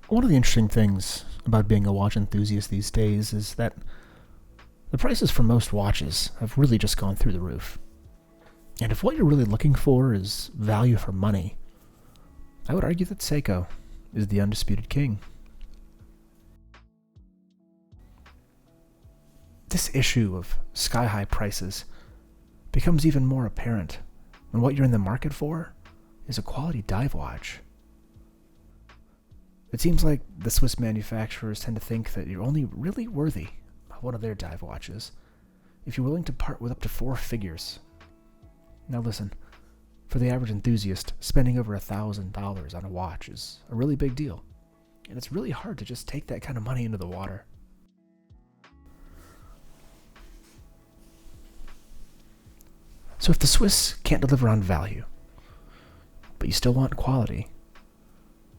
One of the interesting things about being a watch enthusiast these days is that the prices for most watches have really just gone through the roof. And if what you're really looking for is value for money, I would argue that Seiko is the undisputed king. This issue of sky-high prices becomes even more apparent when what you're in the market for is a quality dive watch. It seems like the Swiss manufacturers tend to think that you're only really worthy of one of their dive watches if you're willing to part with up to 4 figures. Now listen, for the average enthusiast, spending over $1,000 on a watch is a really big deal, and it's really hard to just take that kind of money into the water. So if the Swiss can't deliver on value, but you still want quality,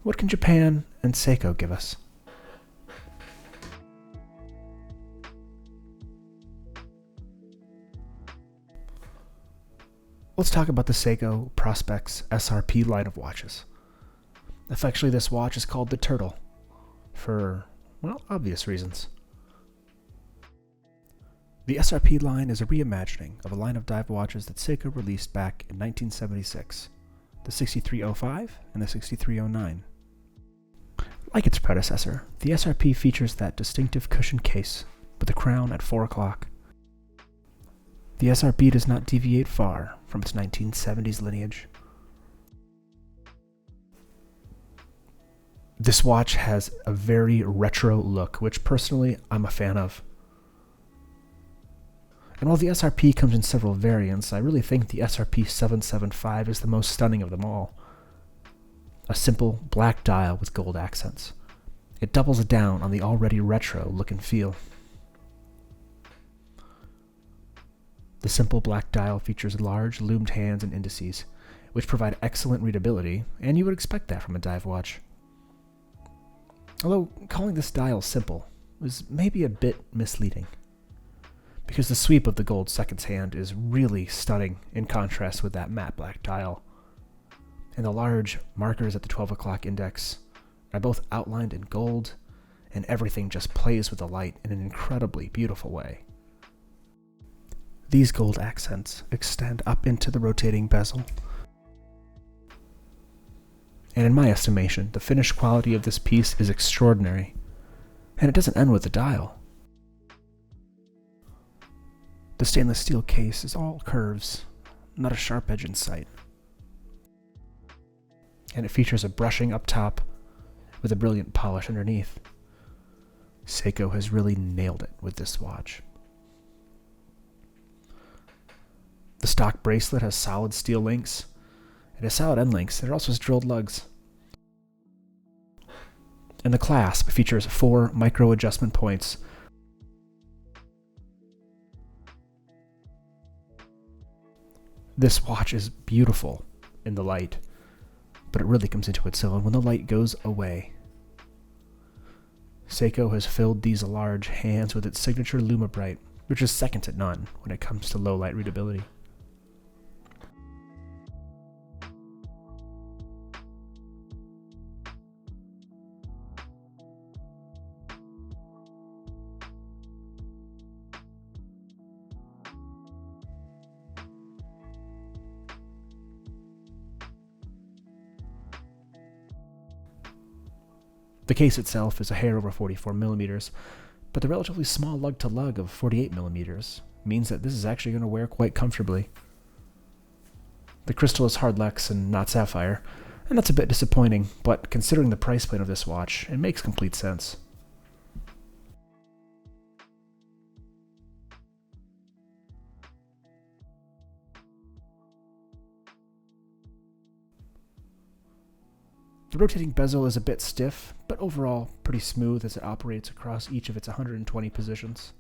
what can Japan and Seiko give us? Let's talk about the Seiko Prospex SRP line of watches. Affectionately, this watch is called the Turtle, for, well, obvious reasons. The SRP line is a reimagining of a line of dive watches that Seiko released back in 1976, the 6305 and the 6309. Like its predecessor, the SRP features that distinctive cushion case with the crown at 4 o'clock. The SRP does not deviate far from its 1970s lineage. This watch has a very retro look, which personally I'm a fan of. And while the SRP comes in several variants, I really think the SRP 775 is the most stunning of them all. A simple black dial with gold accents. It doubles down on the already retro look and feel. The simple black dial features large loomed hands and indices, which provide excellent readability, and you would expect that from a dive watch. Although calling this dial simple is maybe a bit misleading, because the sweep of the gold seconds hand is really stunning in contrast with that matte black dial. And the large markers at the 12 o'clock index are both outlined in gold, and everything just plays with the light in an incredibly beautiful way. These gold accents extend up into the rotating bezel. And in my estimation, the finished quality of this piece is extraordinary. And it doesn't end with the dial. The stainless steel case is all curves, not a sharp edge in sight. And it features a brushing up top with a brilliant polish underneath. Seiko has really nailed it with this watch. The stock bracelet has solid steel links. It has solid end links. There also has drilled lugs. And the clasp features 4 micro adjustment points. This watch is beautiful in the light, but it really comes into its own when the light goes away. Seiko has filled these large hands with its signature LumaBright, which is second to none when it comes to low light readability. The case itself is a hair over 44 millimeters, but the relatively small lug-to-lug of 48 millimeters means that this is actually going to wear quite comfortably. The crystal is hardlex and not sapphire, and that's a bit disappointing, but considering the price point of this watch, it makes complete sense. The rotating bezel is a bit stiff, but overall pretty smooth as it operates across each of its 120 positions.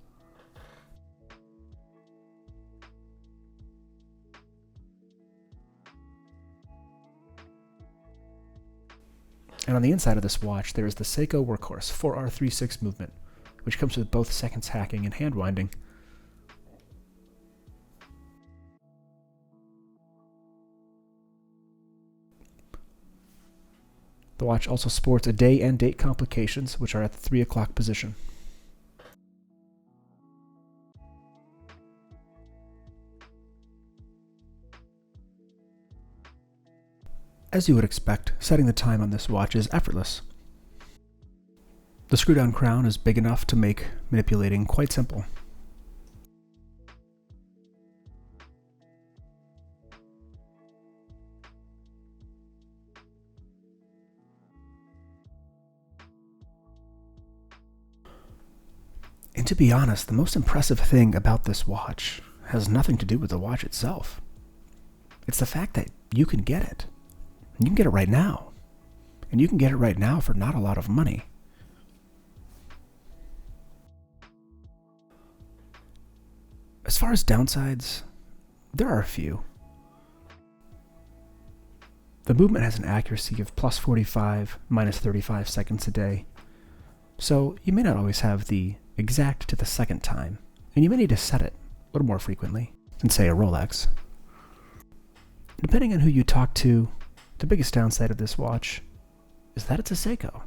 And on the inside of this watch, there is the Seiko Workhorse 4R36 movement, which comes with both seconds hacking and hand winding. The watch also sports a day and date complications, which are at the 3 o'clock position. As you would expect, setting the time on this watch is effortless. The screw-down crown is big enough to make manipulating quite simple. And to be honest, the most impressive thing about this watch has nothing to do with the watch itself. It's the fact that you can get it. And you can get it right now. And you can get it right now for not a lot of money. As far as downsides, there are a few. The movement has an accuracy of plus 45, minus 35 seconds a day. So you may not always have the exact to the second time, and you may need to set it a little more frequently than, say, a Rolex. Depending on who you talk to, the biggest downside of this watch is that it's a Seiko.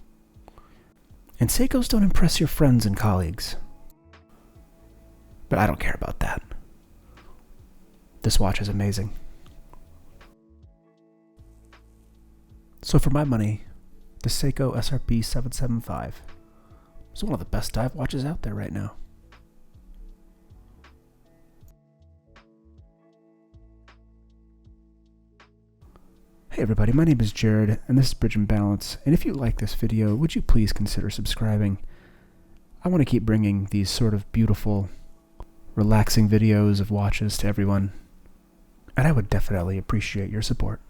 And Seikos don't impress your friends and colleagues. But I don't care about that. This watch is amazing. So for my money, the Seiko SRP 775 is one of the best dive watches out there right now. Hey everybody, my name is Jared, and this is Bridge and Balance, and if you like this video, would you please consider subscribing? I want to keep bringing these sort of beautiful, relaxing videos of watches to everyone, and I would definitely appreciate your support.